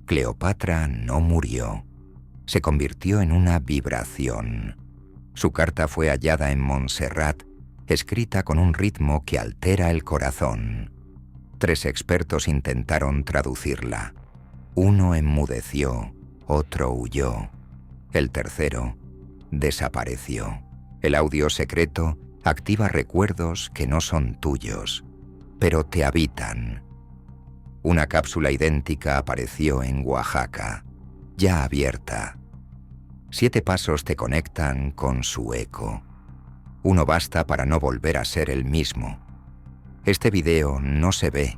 Cleopatra no murió. Se convirtió en una vibración. Su carta fue hallada en Montserrat, escrita con un ritmo que altera el corazón. 3 expertos intentaron traducirla. Uno enmudeció, otro huyó. El tercero desapareció. El audio secreto activa recuerdos que no son tuyos, pero te habitan. Una cápsula idéntica apareció en Oaxaca, ya abierta. 7 pasos te conectan con su eco. Uno basta para no volver a ser el mismo. Este video no se ve,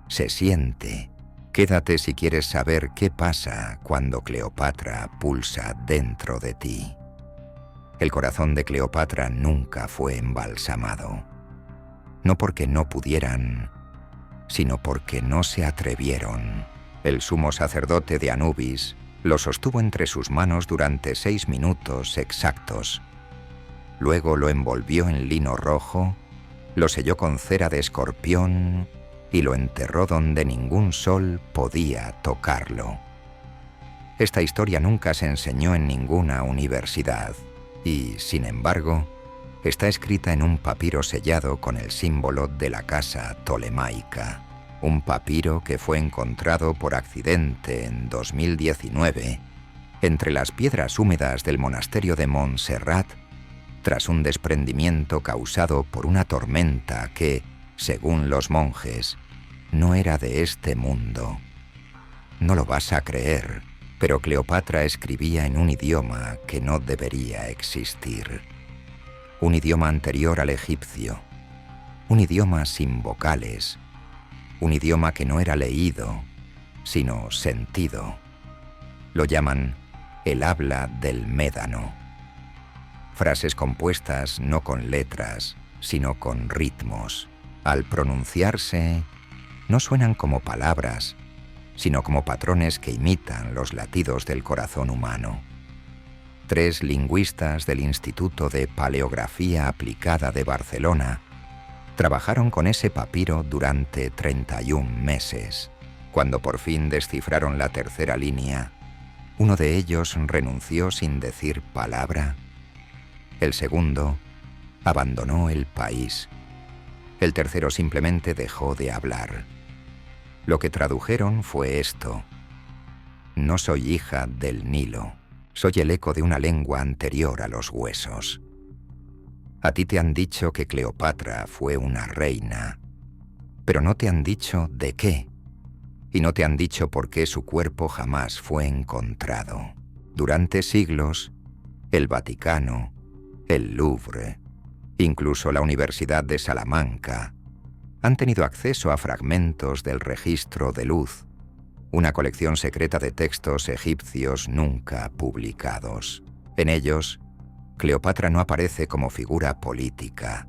se siente. Quédate si quieres saber qué pasa cuando Cleopatra pulsa dentro de ti. El corazón de Cleopatra nunca fue embalsamado. No porque no pudieran, sino porque no se atrevieron. El sumo sacerdote de Anubis lo sostuvo entre sus manos durante 6 minutos exactos. Luego lo envolvió en lino rojo, lo selló con cera de escorpión y lo enterró donde ningún sol podía tocarlo. Esta historia nunca se enseñó en ninguna universidad y, sin embargo, está escrita en un papiro sellado con el símbolo de la casa tolemaica. Un papiro que fue encontrado por accidente en 2019 entre las piedras húmedas del monasterio de Montserrat tras un desprendimiento causado por una tormenta que, según los monjes, no era de este mundo. No lo vas a creer, pero Cleopatra escribía en un idioma que no debería existir. Un idioma anterior al egipcio, un idioma sin vocales, un idioma que no era leído, sino sentido. Lo llaman el habla del médano. Frases compuestas no con letras, sino con ritmos. Al pronunciarse, no suenan como palabras, sino como patrones que imitan los latidos del corazón humano. 3 lingüistas del Instituto de Paleografía Aplicada de Barcelona trabajaron con ese papiro durante 31 meses. Cuando por fin descifraron la 3ª línea, uno de ellos renunció sin decir palabra. El segundo abandonó el país. El tercero simplemente dejó de hablar. Lo que tradujeron fue esto: no soy hija del Nilo, soy el eco de una lengua anterior a los huesos. A ti te han dicho que Cleopatra fue una reina, pero no te han dicho de qué, y no te han dicho por qué su cuerpo jamás fue encontrado. Durante siglos, el Vaticano, el Louvre, incluso la Universidad de Salamanca, han tenido acceso a fragmentos del registro de Luz, una colección secreta de textos egipcios nunca publicados. En ellos, Cleopatra no aparece como figura política,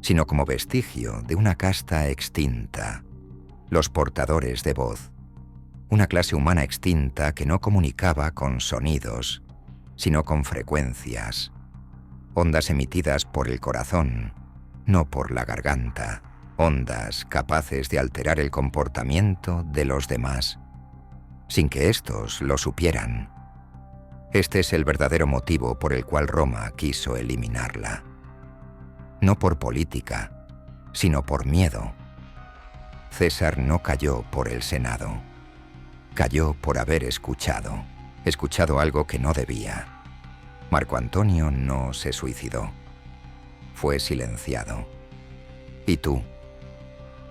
sino como vestigio de una casta extinta, los portadores de voz, una clase humana extinta que no comunicaba con sonidos, sino con frecuencias, ondas emitidas por el corazón, no por la garganta, ondas capaces de alterar el comportamiento de los demás, sin que éstos lo supieran. Este es el verdadero motivo por el cual Roma quiso eliminarla. No por política, sino por miedo. César no cayó por el Senado. Cayó por haber escuchado algo que no debía. Marco Antonio no se suicidó. Fue silenciado. ¿Y tú?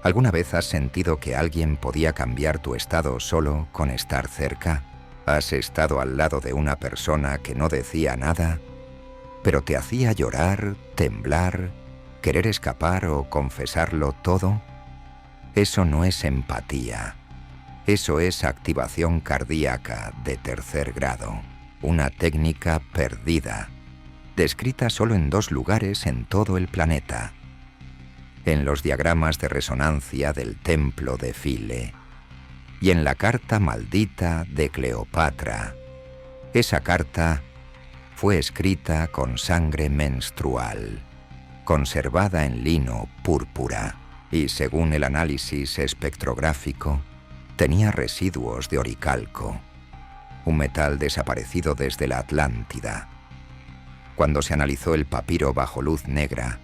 ¿Alguna vez has sentido que alguien podía cambiar tu estado solo con estar cerca? ¿Has estado al lado de una persona que no decía nada, pero te hacía llorar, temblar, querer escapar o confesarlo todo? Eso no es empatía. Eso es activación cardíaca de 3er grado. Una técnica perdida, descrita solo en 2 lugares en todo el planeta. En los diagramas de resonancia del templo de File y en la carta maldita de Cleopatra. Esa carta fue escrita con sangre menstrual, conservada en lino púrpura, y según el análisis espectrográfico, Tenía residuos de oricalco, un metal desaparecido desde la Atlántida. Cuando se analizó el papiro bajo luz negra,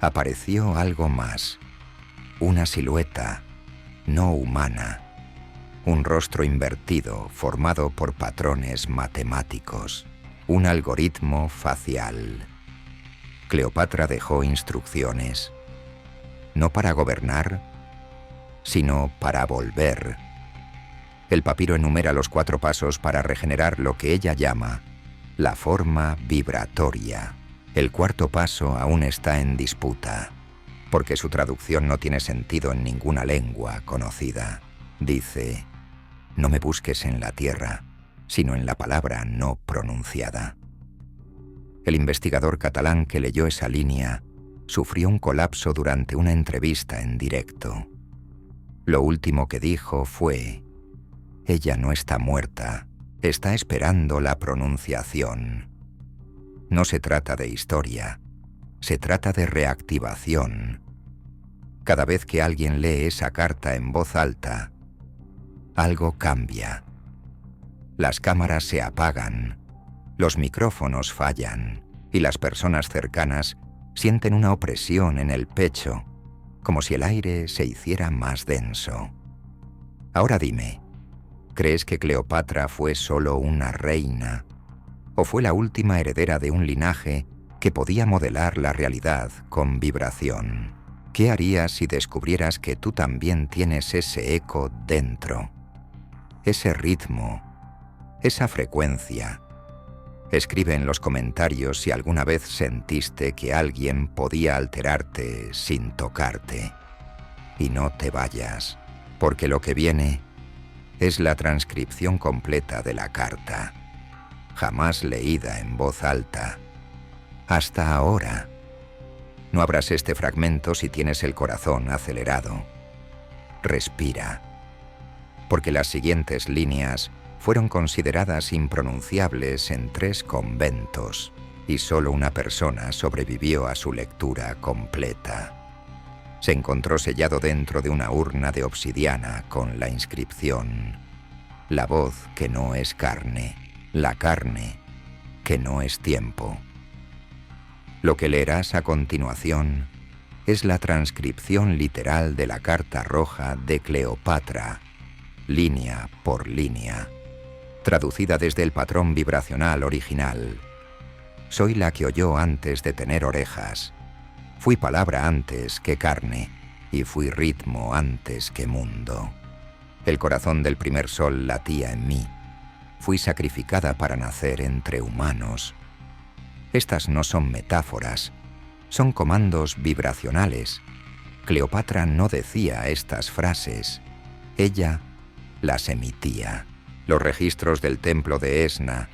apareció algo más, una silueta no humana, un rostro invertido formado por patrones matemáticos, un algoritmo facial. Cleopatra dejó instrucciones, no para gobernar, sino para volver. El papiro enumera los 4 pasos para regenerar lo que ella llama la forma vibratoria. El 4º paso aún está en disputa, porque su traducción no tiene sentido en ninguna lengua conocida. Dice: no me busques en la tierra, sino en la palabra no pronunciada. El investigador catalán que leyó esa línea sufrió un colapso durante una entrevista en directo. Lo último que dijo fue: ella no está muerta, está esperando la pronunciación. No se trata de historia, se trata de reactivación. Cada vez que alguien lee esa carta en voz alta, algo cambia. Las cámaras se apagan, los micrófonos fallan y las personas cercanas sienten una opresión en el pecho, como si el aire se hiciera más denso. Ahora dime, ¿crees que Cleopatra fue solo una reina o fue la última heredera de un linaje que podía modelar la realidad con vibración? ¿Qué harías si descubrieras que tú también tienes ese eco dentro? Ese ritmo, esa frecuencia. Escribe en los comentarios si alguna vez sentiste que alguien podía alterarte sin tocarte. Y no te vayas, porque lo que viene es la transcripción completa de la carta, jamás leída en voz alta, hasta ahora. No abras este fragmento si tienes el corazón acelerado. Respira, porque las siguientes líneas fueron consideradas impronunciables en 3 conventos y solo una persona sobrevivió a su lectura completa. Se encontró sellado dentro de una urna de obsidiana con la inscripción: la voz que no es carne, la carne que no es tiempo. Lo que leerás a continuación es la transcripción literal de la carta roja de Cleopatra, línea por línea, traducida desde el patrón vibracional original. Soy la que oyó antes de tener orejas. Fui palabra antes que carne, y fui ritmo antes que mundo. El corazón del primer sol latía en mí. Fui sacrificada para nacer entre humanos. Estas no son metáforas, son comandos vibracionales. Cleopatra no decía estas frases, ella las emitía. Los registros del templo de Esna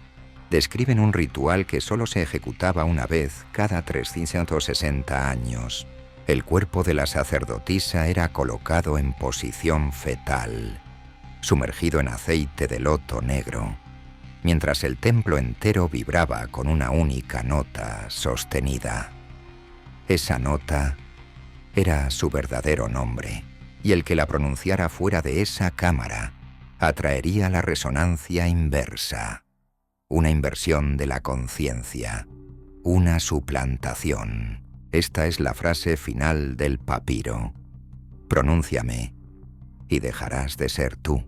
describen un ritual que solo se ejecutaba una vez cada 360 años. El cuerpo de la sacerdotisa era colocado en posición fetal, sumergido en aceite de loto negro, mientras el templo entero vibraba con una única nota sostenida. Esa nota era su verdadero nombre, y el que la pronunciara fuera de esa cámara atraería la resonancia inversa. Una inversión de la conciencia, una suplantación. Esta es la frase final del papiro. Pronúnciame y dejarás de ser tú.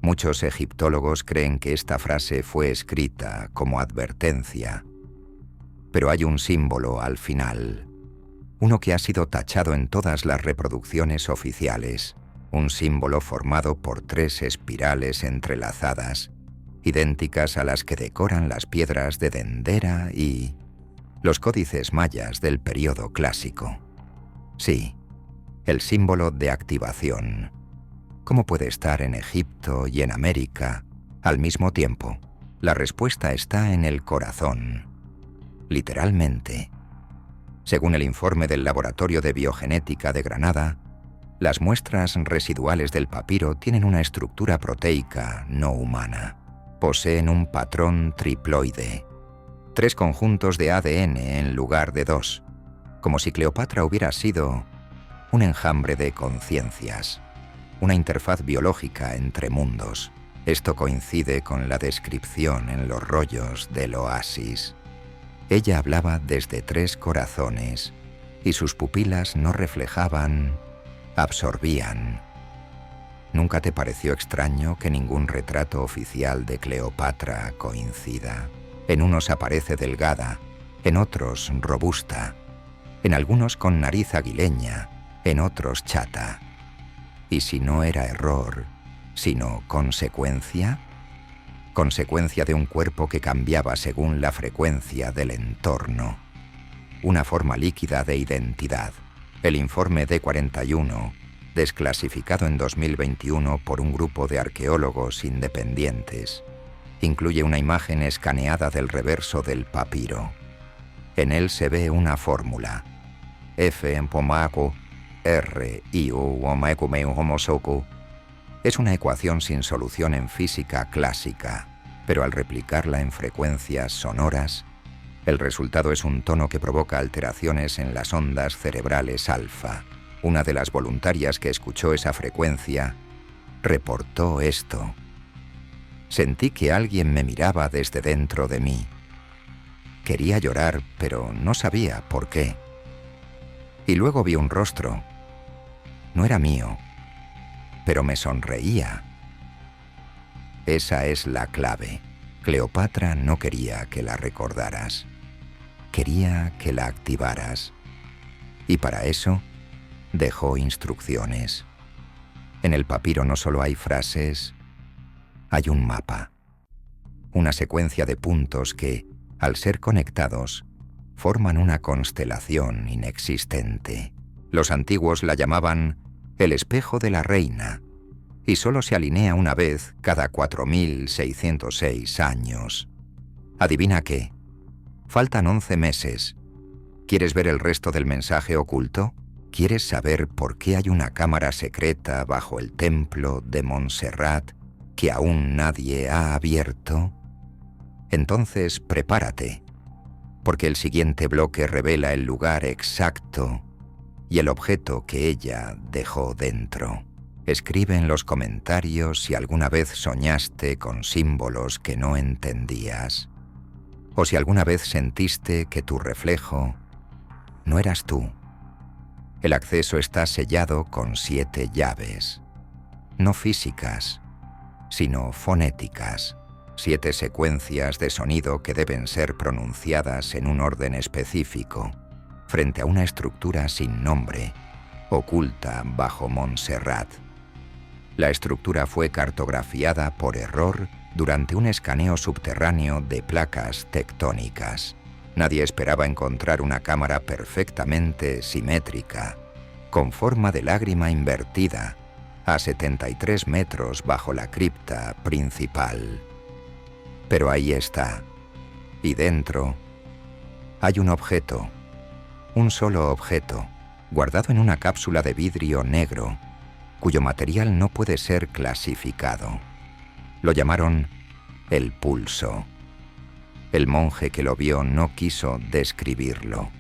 Muchos egiptólogos creen que esta frase fue escrita como advertencia, pero hay un símbolo al final, uno que ha sido tachado en todas las reproducciones oficiales, un símbolo formado por 3 espirales entrelazadas, idénticas a las que decoran las piedras de Dendera y los códices mayas del período clásico. Sí, el símbolo de activación. ¿Cómo puede estar en Egipto y en América al mismo tiempo? La respuesta está en el corazón, literalmente. Según el informe del Laboratorio de Biogenética de Granada, las muestras residuales del papiro tienen una estructura proteica no humana. Poseen un patrón triploide, 3 conjuntos de ADN en lugar de 2, como si Cleopatra hubiera sido un enjambre de conciencias. una interfaz biológica entre mundos. Esto coincide con la descripción en los rollos del oasis. Ella hablaba desde 3 corazones y sus pupilas no reflejaban, absorbían. ¿Nunca te pareció extraño que ningún retrato oficial de Cleopatra coincida? En unos aparece delgada, en otros robusta, en algunos con nariz aguileña, en otros chata. ¿Y si no era error, sino consecuencia? Consecuencia de un cuerpo que cambiaba según la frecuencia del entorno. Una forma líquida de identidad. El informe D41, desclasificado en 2021 por un grupo de arqueólogos independientes, incluye una imagen escaneada del reverso del papiro. En él se ve una fórmula. F en pomaco, R, I, U, omaecumeu, homosoku. Es una ecuación sin solución en física clásica, pero al replicarla en frecuencias sonoras, el resultado es un tono que provoca alteraciones en las ondas cerebrales alfa. Una de las voluntarias que escuchó esa frecuencia reportó esto. Sentí que alguien me miraba desde dentro de mí. Quería llorar, pero no sabía por qué. Y luego vi un rostro. No era mío, pero me sonreía. Esa es la clave. Cleopatra no quería que la recordaras. Quería que la activaras. Y para eso dejó instrucciones. En el papiro no solo hay frases, hay un mapa. Una secuencia de puntos que, al ser conectados, forman una constelación inexistente. Los antiguos la llamaban el espejo de la reina, y solo se alinea una vez cada 4606 años. ¿Adivina qué? Faltan 11 meses. ¿Quieres ver el resto del mensaje oculto? ¿Quieres saber por qué hay una cámara secreta bajo el templo de Montserrat que aún nadie ha abierto? Entonces prepárate, porque el siguiente bloque revela el lugar exacto y el objeto que ella dejó dentro. Escribe en los comentarios si alguna vez soñaste con símbolos que no entendías, o si alguna vez sentiste que tu reflejo no eras tú. El acceso está sellado con 7 llaves, no físicas, sino fonéticas. 7 secuencias de sonido que deben ser pronunciadas en un orden específico, frente a una estructura sin nombre, oculta bajo Montserrat. La estructura fue cartografiada por error durante un escaneo subterráneo de placas tectónicas. Nadie esperaba encontrar una cámara perfectamente simétrica, con forma de lágrima invertida, a 73 metros bajo la cripta principal. Pero ahí está, y dentro hay un objeto, un solo objeto, guardado en una cápsula de vidrio negro, cuyo material no puede ser clasificado. Lo llamaron el pulso. El monje que lo vio no quiso describirlo,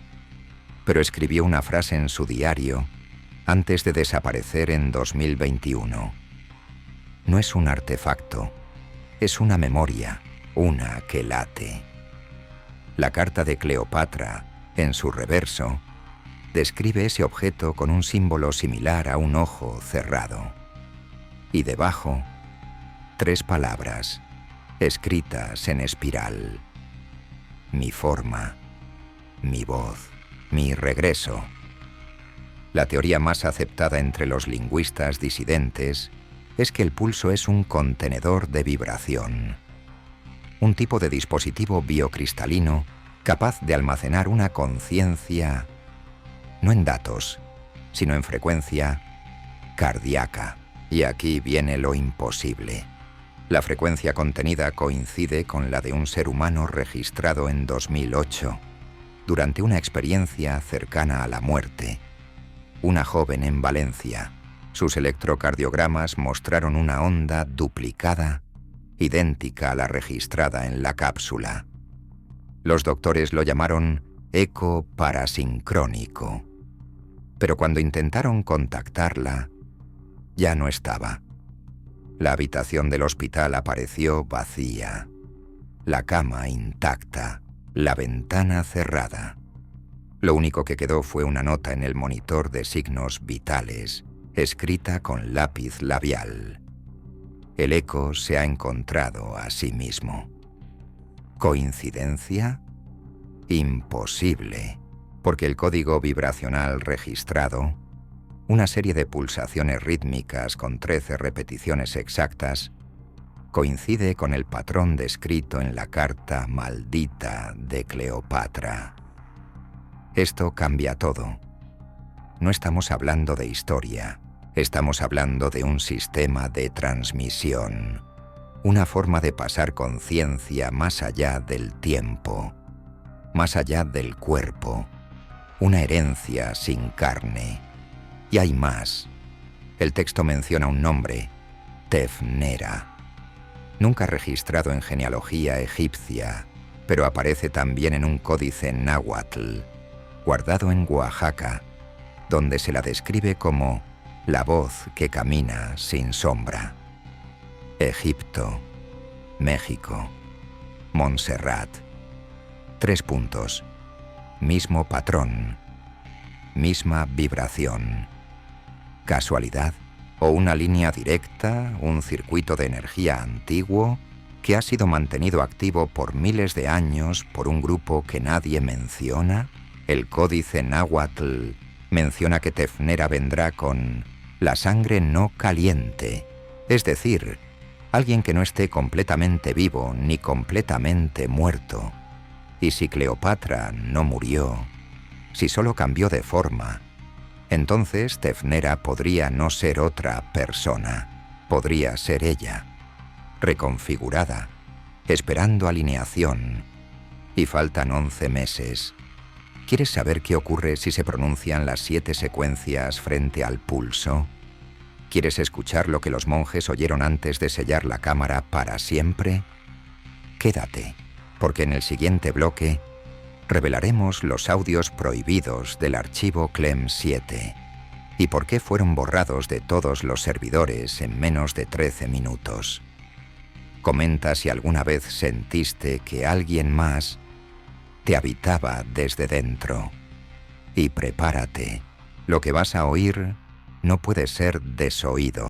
pero escribió una frase en su diario antes de desaparecer en 2021. No es un artefacto, es una memoria, una que late. La carta de Cleopatra, en su reverso, describe ese objeto con un símbolo similar a un ojo cerrado. Y debajo, 3 palabras, escritas en espiral. Mi forma, mi voz, mi regreso. La teoría más aceptada entre los lingüistas disidentes es que el pulso es un contenedor de vibración, un tipo de dispositivo biocristalino capaz de almacenar una conciencia, no en datos, sino en frecuencia cardíaca. Y aquí viene lo imposible. La frecuencia contenida coincide con la de un ser humano registrado en 2008, durante una experiencia cercana a la muerte. Una joven en Valencia. Sus electrocardiogramas mostraron una onda duplicada, idéntica a la registrada en la cápsula. Los doctores lo llamaron eco parasincrónico. Pero cuando intentaron contactarla, ya no estaba. La habitación del hospital apareció vacía, la cama intacta, la ventana cerrada. Lo único que quedó fue una nota en el monitor de signos vitales, escrita con lápiz labial. El eco se ha encontrado a sí mismo. ¿Coincidencia? Imposible, porque el código vibracional registrado, una serie de pulsaciones rítmicas con 13 repeticiones exactas, coincide con el patrón descrito en la carta maldita de Cleopatra. Esto cambia todo. No estamos hablando de historia, estamos hablando de un sistema de transmisión, una forma de pasar conciencia más allá del tiempo, más allá del cuerpo, una herencia sin carne. Y hay más. El texto menciona un nombre, Tefnera, nunca registrado en genealogía egipcia, pero aparece también en un códice náhuatl, guardado en Oaxaca, donde se la describe como la voz que camina sin sombra. Egipto, México, Montserrat. 3 puntos. Mismo patrón, misma vibración. ¿Casualidad? ¿O una línea directa, un circuito de energía antiguo que ha sido mantenido activo por miles de años por un grupo que nadie menciona? El códice náhuatl menciona que Tefnera vendrá con la sangre no caliente, es decir, alguien que no esté completamente vivo ni completamente muerto. Y si Cleopatra no murió, si solo cambió de forma, entonces Tefnera podría no ser otra persona, podría ser ella, reconfigurada, esperando alineación. Y faltan 11 meses. ¿Quieres saber qué ocurre si se pronuncian las 7 secuencias frente al pulso? ¿Quieres escuchar lo que los monjes oyeron antes de sellar la cámara para siempre? Quédate, porque en el siguiente bloque revelaremos los audios prohibidos del archivo Clem 7 y por qué fueron borrados de todos los servidores en menos de 13 minutos. Comenta si alguna vez sentiste que alguien más te habitaba desde dentro. Y prepárate, lo que vas a oír no puede ser desoído.